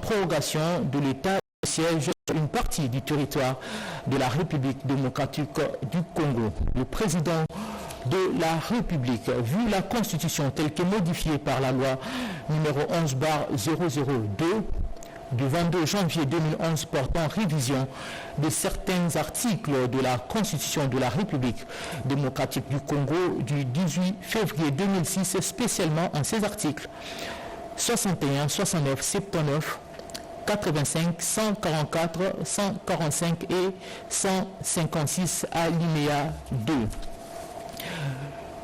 prorogation de l'état de siège sur une partie du territoire de la République démocratique du Congo. Le président de la République, vu la Constitution telle que modifiée par la loi numéro 11/002 du 22 janvier 2011 portant révision de certains articles de la Constitution de la République démocratique du Congo du 18 février 2006, spécialement en ces articles 61, 69, 79, 85, 144, 145 et 156 alinéa 2.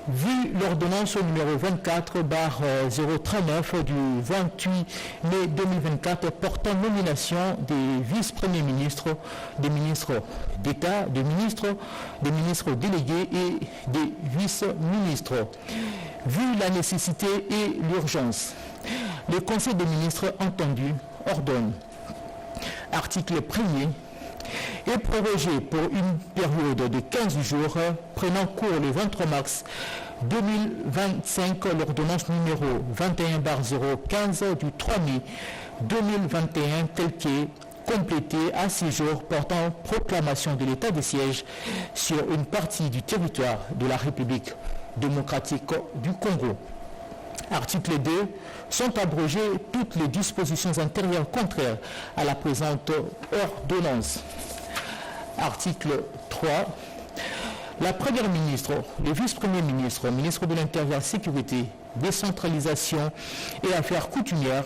Vu l'ordonnance numéro 24/039 du 28 mai 2024 portant nomination des vice-premiers ministres, des ministres d'État, des ministres délégués et des vice-ministres. Vu la nécessité et l'urgence, le Conseil des ministres entendu ordonne, article 1er, est prorogé pour une période de 15 jours, prenant cours le 23 mars 2025, l'ordonnance numéro 21/015 du 3 mai 2021, telle qu'est complétée à 6 jours, portant proclamation de l'état de siège sur une partie du territoire de la République démocratique du Congo. Article 2. Sont abrogées toutes les dispositions antérieures contraires à la présente ordonnance. Article 3. La Première ministre, le vice-premier ministre, ministre de l'Intérieur, Sécurité, Décentralisation et Affaires coutumières,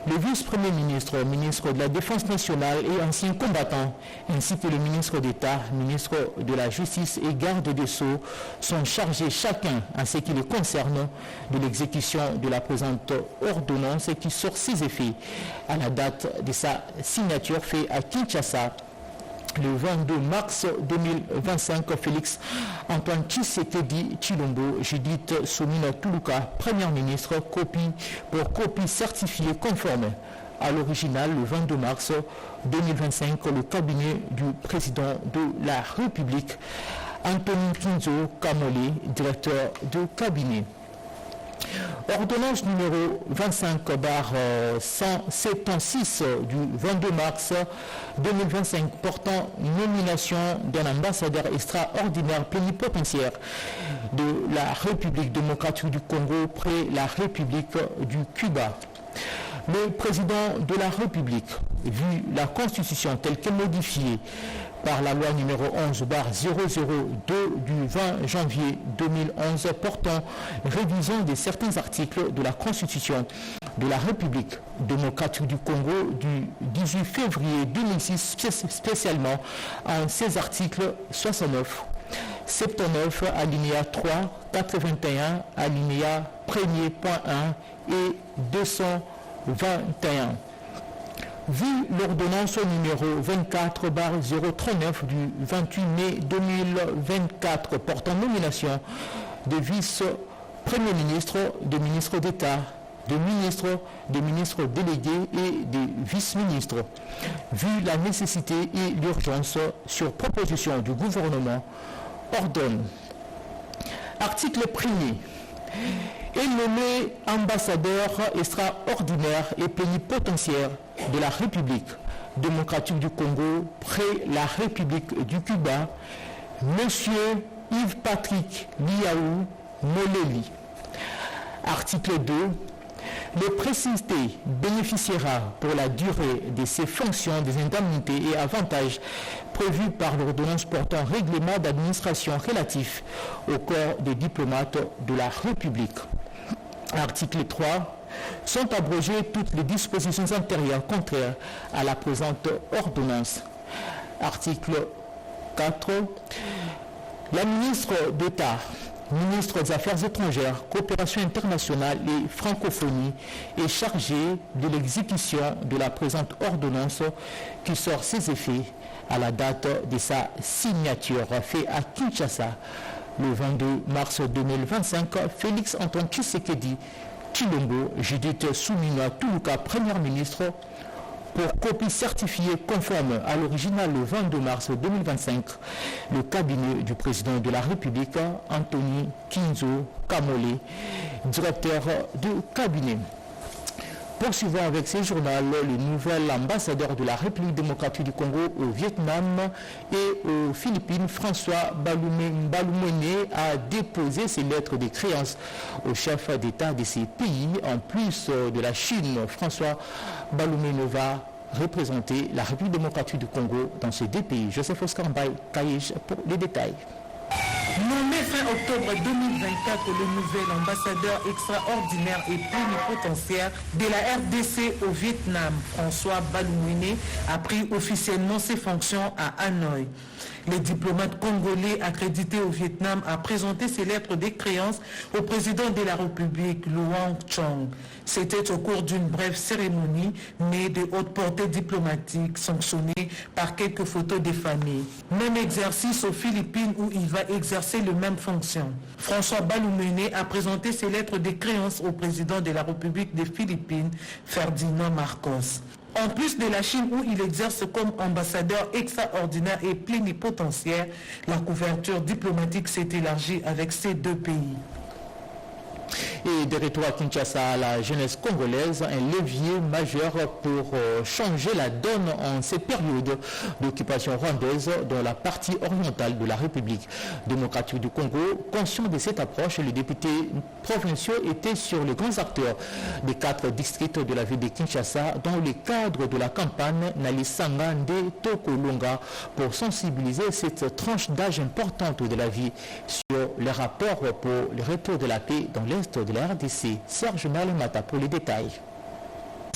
le vice-premier ministre, ministre de la Défense nationale et ancien combattant, ainsi que le ministre d'État, ministre de la Justice et garde des Sceaux sont chargés chacun, en ce qui les concerne, de l'exécution de la présente ordonnance qui sort ses effets à la date de sa signature faite à Kinshasa, le 22 mars 2025, Félix Antoine Tshisekedi Tshilombo, Judith Soumina Tuluka, Première ministre, copie certifiée conforme à l'original le 22 mars 2025, le cabinet du président de la République, Anthony Kinzo Kamole, directeur de cabinet. Ordonnance numéro 25/176 du 22 mars 2025 portant nomination d'un ambassadeur extraordinaire plénipotentiaire de la République démocratique du Congo près la République du Cuba. Le président de la République, vu la Constitution telle qu'elle modifiée par la loi numéro 11/002 du 20 janvier 2011 portant révision de certains articles de la Constitution de la République démocratique du Congo du 18 février 2006, spécialement en ces articles 69, 79 alinéa 3, 81 alinéa 1er point 1 et 221. Vu l'ordonnance numéro 24/039 du 28 mai 2024 portant nomination de vice-premier ministre, de ministre d'État, de ministres délégués et des vice-ministres, vu la nécessité et l'urgence sur proposition du gouvernement, ordonne. Article 1er. Est nommé ambassadeur extraordinaire et plénipotentiaire de la République démocratique du Congo près la République du Cuba, M. Yves-Patrick Liaou Moleli. Article 2. Le précité bénéficiera pour la durée de ses fonctions des indemnités et avantages prévus par l'ordonnance portant règlement d'administration relatif au corps des diplomates de la République. Article 3. Sont abrogées toutes les dispositions antérieures contraires à la présente ordonnance. Article 4. La ministre d'État, ministre des Affaires étrangères, coopération internationale et francophonie est chargée de l'exécution de la présente ordonnance qui sort ses effets à la date de sa signature faite à Kinshasa le 22 mars 2025. Félix Antoine Tshisekedi Tshilombo, Judith Soumina Tuluka, Première ministre, pour copie certifiée conforme à l'original le 22 mars 2025, le cabinet du président de la République, Anthony Kinzo Kamole, directeur de cabinet. Poursuivons avec ces journaux le nouvel ambassadeur de la République démocratique du Congo au Vietnam et aux Philippines, François Balumene, a déposé ses lettres de créance au chef d'État de ces pays. En plus de la Chine, François Balumene va représenter la République démocratique du Congo dans ces deux pays. Joseph Oscar Mbaye, Kaïj, pour les détails. Nommé fin octobre 2024 le nouvel ambassadeur extraordinaire et plénipotentiaire de la RDC au Vietnam, François Balumene a pris officiellement ses fonctions à Hanoï. Le diplomate congolais accrédité au Vietnam a présenté ses lettres de créance au président de la République, Luang Chong. C'était au cours d'une brève cérémonie, mais de haute portée diplomatique, sanctionnée par quelques photos des familles. Même exercice aux Philippines où il va exercer les mêmes fonctions. François Balumene a présenté ses lettres de créance au président de la République des Philippines, Ferdinand Marcos. En plus de la Chine où il exerce comme ambassadeur extraordinaire et plénipotentiaire, la couverture diplomatique s'est élargie avec ces deux pays. Et de retour à Kinshasa, la jeunesse congolaise, un levier majeur pour changer la donne en cette période d'occupation rwandaise dans la partie orientale de la République démocratique du Congo. Conscient de cette approche, les députés provinciaux étaient sur les grands acteurs des 4 districts de la ville de Kinshasa dans le cadre de la campagne Nalisanga Nde Tokolonga pour sensibiliser cette tranche d'âge importante de la vie sur les rapports pour le retour de la paix dans l'Est de la RDC. Serge Malemata pour les détails.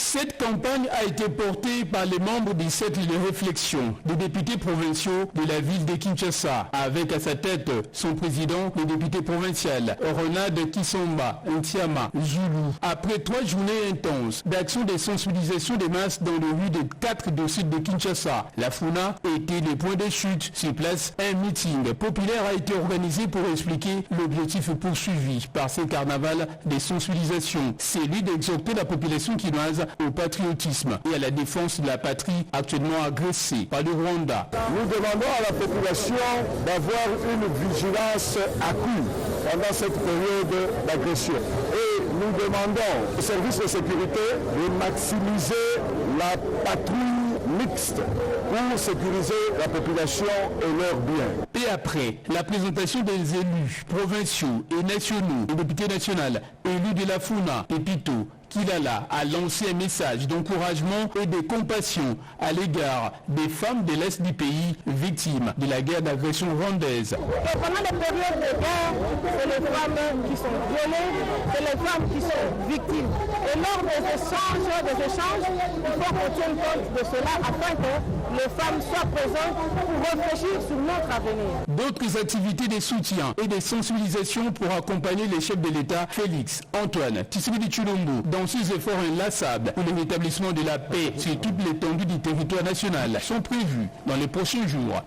Cette campagne a été portée par les membres du cercle de réflexion des députés provinciaux de la ville de Kinshasa, avec à sa tête son président, le député provincial Ronald Kisomba Ntiama Zulu. Après 3 journées intenses d'action de sensibilisation des masses dans les rues de 4 districts de Kinshasa, la FUNA était le point de chute. Sur place, un meeting populaire a été organisé pour expliquer l'objectif poursuivi par ce carnaval de sensibilisation. C'est lui d'exhorter la population quinoise au patriotisme et à la défense de la patrie actuellement agressée par le Rwanda. Nous demandons à la population d'avoir une vigilance accrue pendant cette période d'agression. Et nous demandons aux services de sécurité de maximiser la patrouille mixte pour sécuriser la population et leurs biens. Et après la présentation des élus provinciaux et nationaux, le député national élu de la FUNA, Pepito Kilala, a lancé un message d'encouragement et de compassion à l'égard des femmes de l'Est du pays victimes de la guerre d'agression rwandaise. Et pendant les périodes de guerre, c'est les femmes qui sont violées, c'est les femmes qui sont victimes. Et lors des échanges, il faut qu'on tienne compte de cela afin que les femmes soient présentes pour réfléchir sur notre avenir. D'autres activités de soutien et de sensibilisation pour accompagner les chefs de l'État, Félix Antoine Tshisekedi Tshilombo, dans ses efforts inlassables pour le rétablissement de la paix sur toute l'étendue du territoire national, sont prévus dans les prochains jours.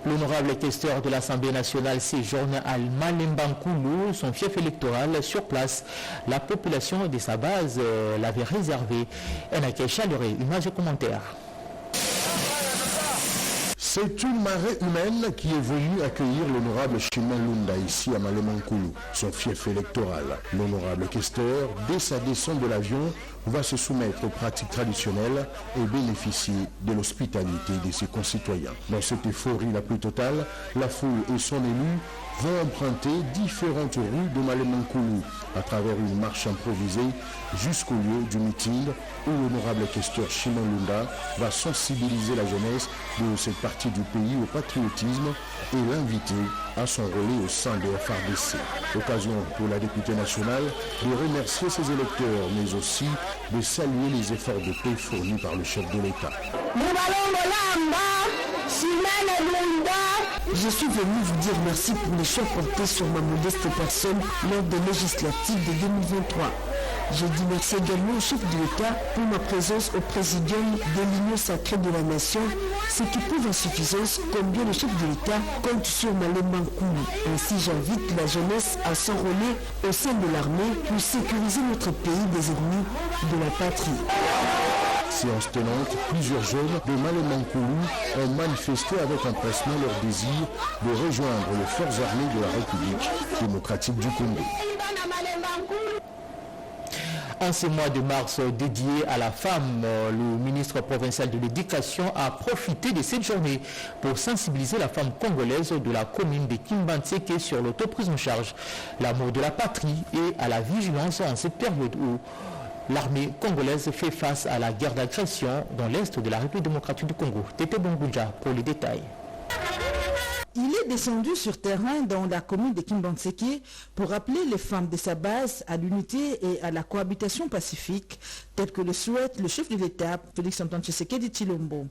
L'honorable questeur de l'Assemblée nationale séjourne à Malemba-Nkulu, son fief électoral. Sur place, la population de sa base l'avait réservé. Un accueil chaleureux, image et commentaire. C'est une marée humaine qui est venue accueillir l'honorable Chimel Lunda ici à Malemba-Nkulu, son fief électoral. L'honorable questeur, dès sa descente de l'avion, va se soumettre aux pratiques traditionnelles et bénéficier de l'hospitalité de ses concitoyens. Dans cette euphorie la plus totale, la foule et son élu vont emprunter différentes rues de Malemba-Nkulu à travers une marche improvisée jusqu'au lieu du meeting où l'honorable questeur Chimel Lunda va sensibiliser la jeunesse de cette partie du pays au patriotisme et l'inviter à s'enrôler au sein de FARDC. Occasion pour la députée nationale de remercier ses électeurs, mais aussi de saluer les efforts de paix fournis par le chef de l'État. Je suis venu vous dire merci pour les choix portés sur ma modeste personne lors des législatives de 2023. Je dis merci également au chef de l'État pour ma présence au présidium de l'Union sacrée de la nation, ce qui prouve en suffisance combien le chef de l'État compte sur Malemba-Nkulu. Ainsi, j'invite la jeunesse à s'enrôler au sein de l'armée pour sécuriser notre pays des ennemis de la patrie. Séance tenante, plusieurs jeunes de Malemba-Nkulu ont manifesté avec empressement leur désir de rejoindre les forces armées de la République démocratique du Congo. En ce mois de mars dédié à la femme, le ministre provincial de l'Éducation a profité de cette journée pour sensibiliser la femme congolaise de la commune de Kimbantseke sur l'autoprise en charge, l'amour de la patrie et à la vigilance en cette période où l'armée congolaise fait face à la guerre d'agression dans l'est de la République démocratique du Congo. Tété Bongoudja pour les détails. Il est descendu sur terrain dans la commune de Kimbantseke pour appeler les femmes de sa base à l'unité et à la cohabitation pacifique, tel que le souhaite le chef de l'État, Félix-Antoine Tshisekedi Tshilombo.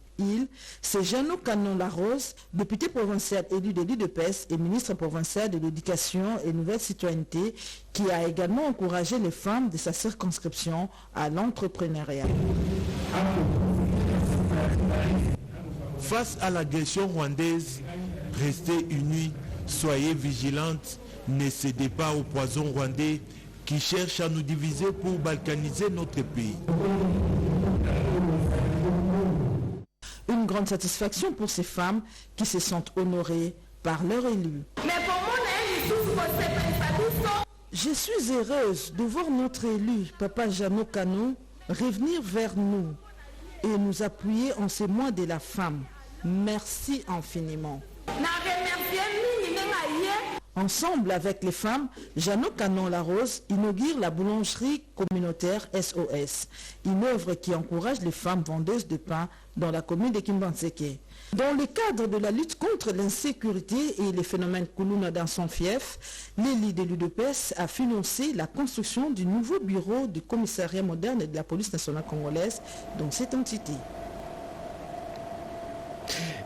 C'est Jeannot Canon Larose, député provincial élu de l'UDPS et ministre provincial de l'Éducation et Nouvelle Citoyenneté, qui a également encouragé les femmes de sa circonscription à l'entrepreneuriat. Face à l'agression rwandaise, restez unis, soyez vigilantes, ne cédez pas au poison rwandais qui cherche à nous diviser pour balkaniser notre pays. Une grande satisfaction pour ces femmes qui se sentent honorées par leur élu. Je suis heureuse de voir notre élu, Papa Jeannot Canon, revenir vers nous et nous appuyer en ces mois de la femme. Merci infiniment. Ensemble avec les femmes, Jeannot Canon Larose inaugure la boulangerie communautaire SOS, une œuvre qui encourage les femmes vendeuses de pain dans la commune de Kimbantseke. Dans le cadre de la lutte contre l'insécurité et les phénomènes Koulouna dans son fief, l'élite de l'UDPS a financé la construction du nouveau bureau du commissariat moderne de la police nationale congolaise dans cette entité.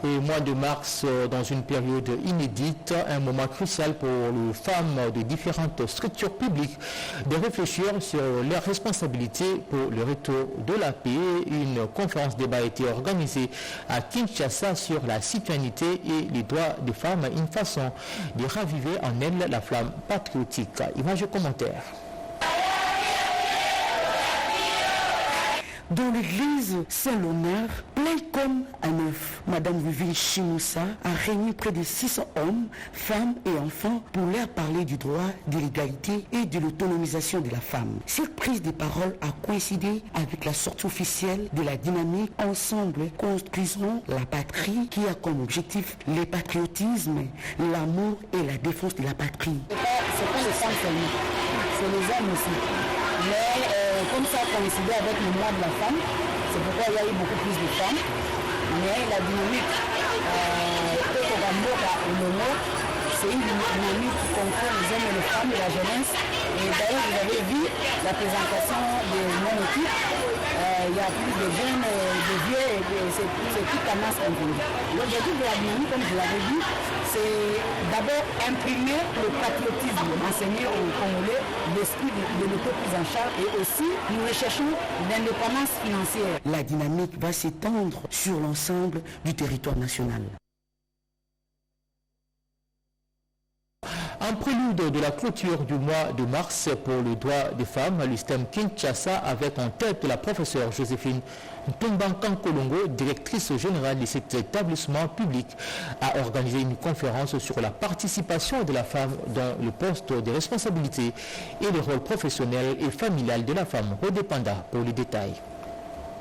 Et mois de mars, dans une période inédite, un moment crucial pour les femmes de différentes structures publiques de réfléchir sur leurs responsabilités pour le retour de la paix. Une conférence débat a été organisée à Kinshasa sur la citoyenneté et les droits des femmes, une façon de raviver en elles la flamme patriotique. Image et commentaire. Dans l'église Saint-Léonard, plein comme à neuf, Madame Vivine Chimoussa a réuni près de 600 hommes, femmes et enfants pour leur parler du droit, de l'égalité et de l'autonomisation de la femme. Cette prise de parole a coïncidé avec la sortie officielle de la dynamique Ensemble construisons la patrie qui a comme objectif le patriotisme, l'amour et la défense de la patrie. C'est pas les femmes seulement, c'est les hommes aussi. Mais comme ça a coïncidé avec le mois de la femme, c'est pourquoi il y a eu beaucoup plus de femmes. Mais la dynamique c'est une dynamique qui comprend les hommes et les femmes et la jeunesse. Et d'ailleurs, vous avez vu la présentation de mon équipe. Il y a plus de jeunes, de vieux, et c'est toute la masse confondue. L'objectif de la dynamique, comme je l'avais dit, c'est d'abord imprimer le patriotisme, enseigner aux Congolais l'esprit de l'autoprise en charge et aussi nous recherchons l'indépendance financière. La dynamique va s'étendre sur l'ensemble du territoire national. En prélude de la clôture du mois de mars pour le droit des femmes, l'USTEM Kinshasa avec en tête la professeure Joséphine Ntumbankan-Kolongo, directrice générale de cet établissement public, a organisé une conférence sur la participation de la femme dans le poste de responsabilité et le rôle professionnel et familial de la femme. Redépenda pour les détails.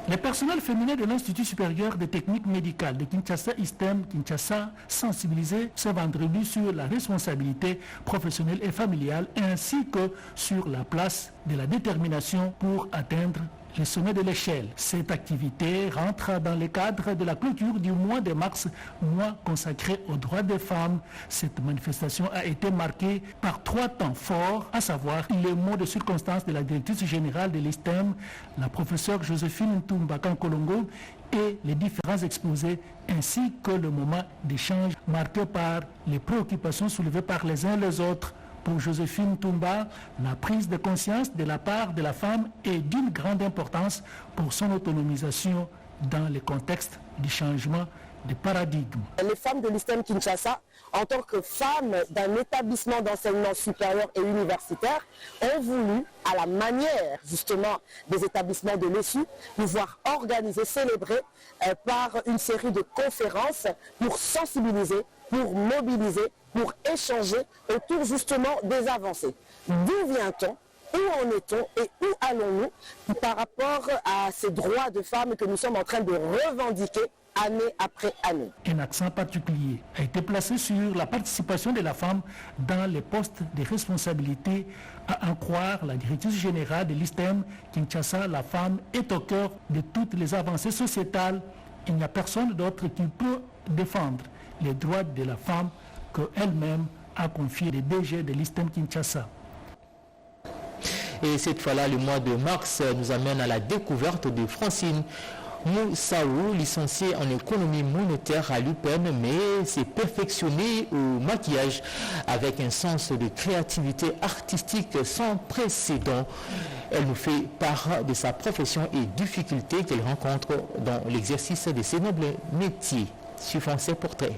Les personnels féminins de l'Institut supérieur des techniques médicales de Kinshasa, ISTEM Kinshasa, sensibilisés ce vendredi sur la responsabilité professionnelle et familiale ainsi que sur la place de la détermination pour atteindre le sommet de l'échelle. Cette activité rentre dans le cadre de la clôture du mois de mars, mois consacré aux droits des femmes. Cette manifestation a été marquée par 3 temps forts, à savoir les mots de circonstance de la directrice générale de l'ISTEM, la professeure Joséphine Ntumbankan-Kolongo, et les différents exposés, ainsi que le moment d'échange marqué par les préoccupations soulevées par les uns et les autres. Pour Joséphine Toumba, la prise de conscience de la part de la femme est d'une grande importance pour son autonomisation dans le contexte du changement de paradigme. Les femmes de l'ISTEM Kinshasa, en tant que femmes d'un établissement d'enseignement supérieur et universitaire, ont voulu, à la manière justement des établissements de l'ESU, pouvoir organiser, célébrer par une série de conférences pour sensibiliser, pour mobiliser, pour échanger autour justement des avancées. D'où vient-on où en est-on et où allons-nous par rapport à ces droits de femmes que nous sommes en train de revendiquer année après année. Un accent particulier a été placé sur la participation de la femme dans les postes de responsabilité. À en croire la directrice générale de l'ISTEM, Kinshasa, la femme est au cœur de toutes les avancées sociétales. Il n'y a personne d'autre qui peut défendre les droits de la femme qu'elle-même a confié le DG de l'ISTEM Kinshasa. Et cette fois-là, le mois de mars nous amène à la découverte de Francine Moussaou, licenciée en économie monétaire à l'UPEN, mais s'est perfectionnée au maquillage avec un sens de créativité artistique sans précédent. Elle nous fait part de sa profession et difficultés qu'elle rencontre dans l'exercice de ses nobles métiers. Suivons ses portraits.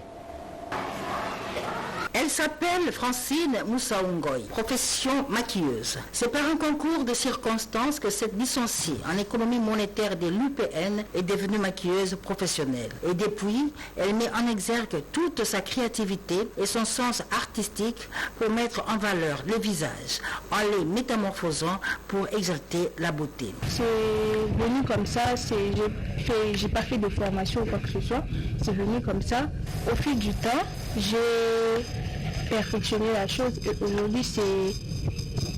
Elle s'appelle Francine Moussaoungoy, profession maquilleuse. C'est par un concours de circonstances que cette licenciée en économie monétaire de l'UPN est devenue maquilleuse professionnelle. Et depuis, elle met en exergue toute sa créativité et son sens artistique pour mettre en valeur le visage, en les métamorphosant pour exalter la beauté. C'est venu comme ça, j'ai pas fait de formation ou quoi que ce soit, c'est venu comme ça. Au fil du temps, j'ai perfectionner la chose et aujourd'hui c'est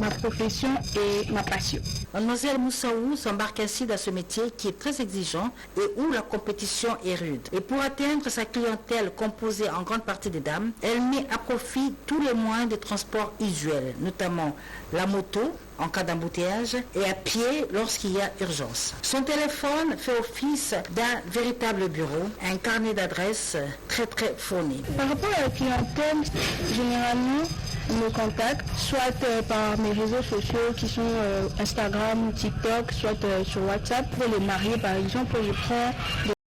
ma profession et ma passion. Mademoiselle Moussaou s'embarque ainsi dans ce métier qui est très exigeant et où la compétition est rude. Et pour atteindre sa clientèle composée en grande partie de dames, elle met à profit tous les moyens de transport usuels, notamment la moto en cas d'embouteillage et à pied lorsqu'il y a urgence. Son téléphone fait office d'un véritable bureau, un carnet d'adresses très fourni. Par rapport à la clientèle, généralement, on me contacte soit par mes réseaux sociaux qui sont Instagram, TikTok, soit sur WhatsApp. Pour les mariés, par exemple, je prends